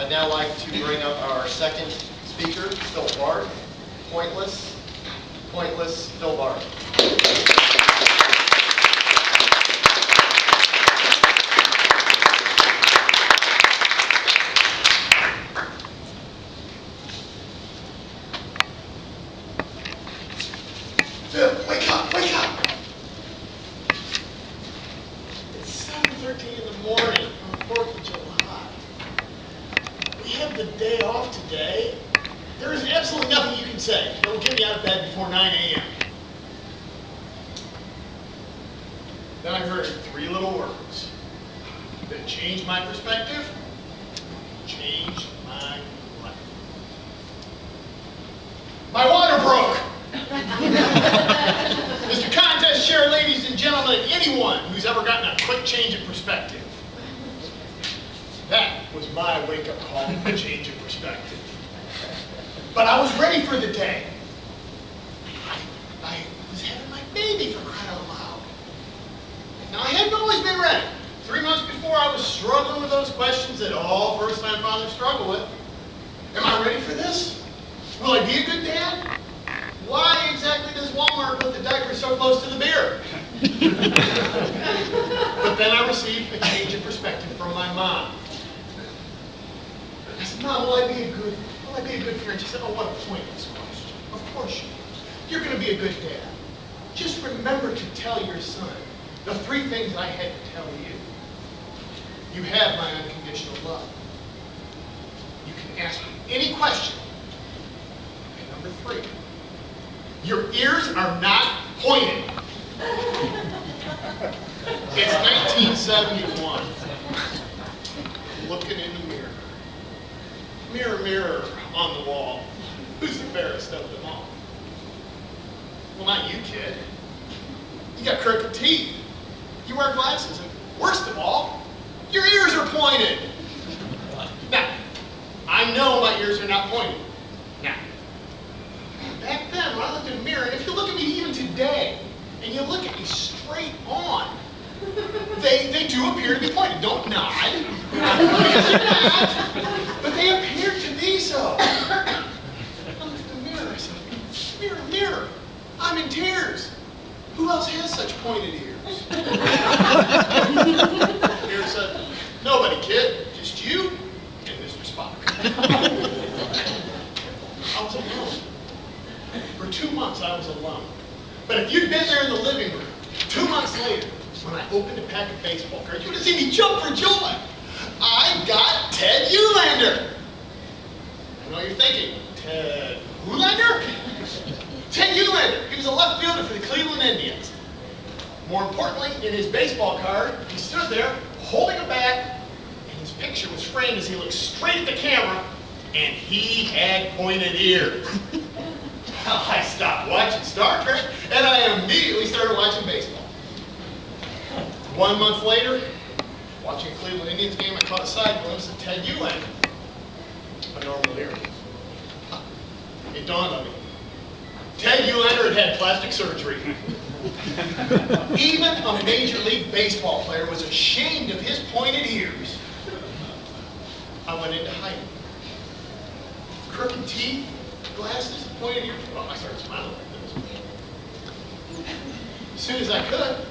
I'd now like to bring up our second speaker, Phil Barth. Pointless, Phil Barth. Phil, wake up, wake up! It's 7:13 in the morning on the 4th of July. We have the day off today. There is absolutely nothing you can say that will get me out of bed before 9 a.m. Then I heard three little words that changed my perspective, changed my life. My water broke! Mr. Contest Chair, ladies and gentlemen, anyone who's ever gotten a quick change of perspective. That was my wake-up call, a change of perspective. But I was ready for the day. I was having my baby, for crying out loud. Now, I hadn't always been ready. 3 months before, I was struggling with those questions that all first-time fathers struggle with. Am I ready for this? Will I be a good dad? Why exactly does Walmart put the diaper so close to the beer? But then I received a change of perspective from my mom. I said, Mom, will I be a good parent? She said, oh, what a pointless question. Of course you will. You're going to be a good dad. Just remember to tell your son the three things I had to tell you. You have my unconditional love. You can ask me any question. And number three, your ears are not pointed. It's 1971. Looking in the mirror. Mirror, mirror on the wall. Who's the fairest of them all? Well, not you, kid. You got crooked teeth. You wear glasses, and worst of all, your ears are pointed. Now, I know my ears are not pointed. Now, back then, when I looked in the mirror, and if you look at me even today, and you look at me straight on, they do appear to be pointed. Don't nod. Because you're not. But they appear to be so. I looked in the mirror, I said, mirror, mirror, I'm in tears. Who else has such pointed ears? The mirror said, nobody, kid. Just you and Mr. Spock. I was alone. For 2 months, I was alone. But if you'd been there in the living room, 2 months later, when I opened a pack of baseball cards, you would have seen me jump for joy. I got Ted Uhlaender. I know you're thinking, Ted Uhlaender? Ted Uhlaender. He was a left fielder for the Cleveland Indians. More importantly, in his baseball card, he stood there holding a bat, and his picture was framed as he looked straight at the camera, and he had pointed ears. I stopped watching Star Trek, and I immediately started watching baseball. 1 month later, watching a Cleveland Indians game, I caught a side glimpse of Ted Uhlaender. A normal ear. It dawned on me. Ted Uhlaender had had plastic surgery. Even a Major League Baseball player was ashamed of his pointed ears. I went into hiding. Crooked teeth, glasses, pointed ears. Well, I started smiling like this. As soon as I could,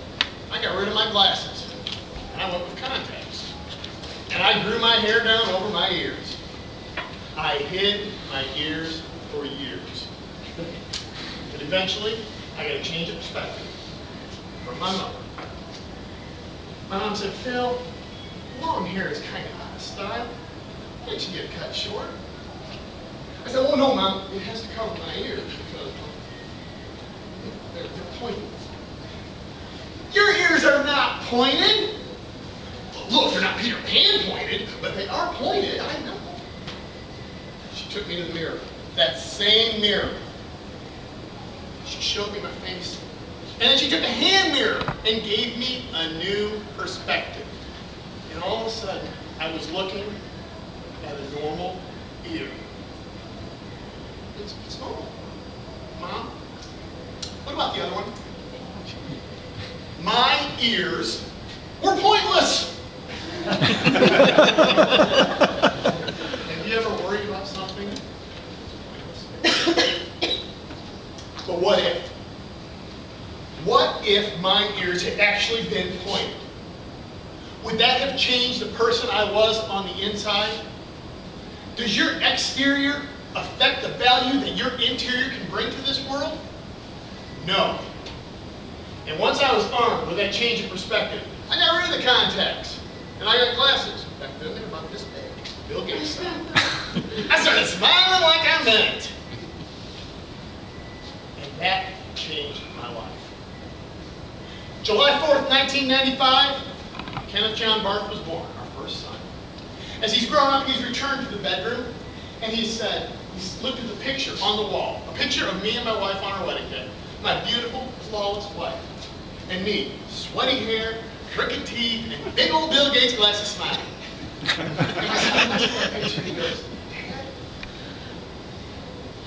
I got rid of my glasses, and I went with contacts. And I grew my hair down over my ears. I hid my ears for years. But eventually, I got a change of perspective from my mother. My mom said, Phil, long hair is kind of out of style. Why don't you get it cut short? I said, oh no, Mom, it has to cover my ears because they're pointed. Your ears are not pointed. Look, they're not Peter Pan pointed, but they are pointed, I know. She took me to the mirror, that same mirror. She showed me my face, and then she took a hand mirror and gave me a new perspective. And all of a sudden, I was looking at a normal ear. It's normal. Mom, what about the other one? My ears were pointless. But what if? What if my ears had actually been pointed? Would that have changed the person I was on the inside? Does your exterior affect the value that your interior can bring to this world? No. And once I was armed with that change of perspective, I got rid of the contacts. And I got glasses. Back then, they were about this big. Bill Gates style. I started smiling like I meant it. And that changed my life. July 4th, 1995, Kenneth John Barth was born, our first son. As he's grown up, he's returned to the bedroom, and he's looked at the picture on the wall, a picture of me and my wife on our wedding day, my beautiful, flawless wife, and me, sweaty hair, crooked teeth, and big old Bill Gates glasses smiling. He goes, "Dad,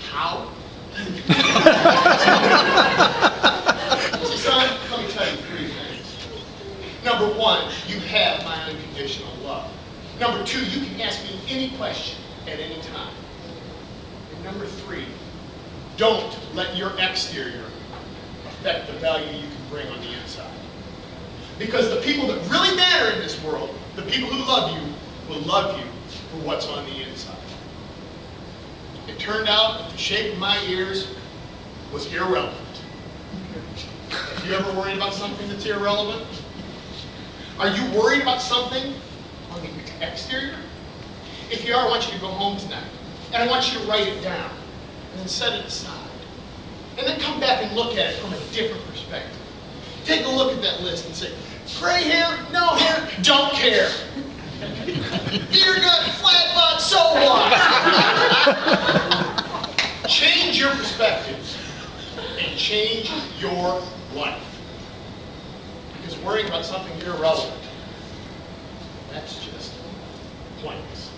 how?" Son, let me tell you 3 things. Number 1, you have my unconditional love. Number 2, you can ask me any question at any time. And number 3, don't let your exterior affect the value you can bring on the inside. Because the people that really matter in this world, the people who love you, will love you for what's on the inside. It turned out that the shape of my ears was irrelevant. Have you ever worried about something that's irrelevant? Are you worried about something on the exterior? If you are, I want you to go home tonight. And I want you to write it down. And then set it aside. And then come back and look at it from a different perspective. Take a look at that list and say, gray hair, no hair, don't care. Ear gut, flat butt, so what? Change your perspective and change your life. Because worrying about something irrelevant, that's just pointless.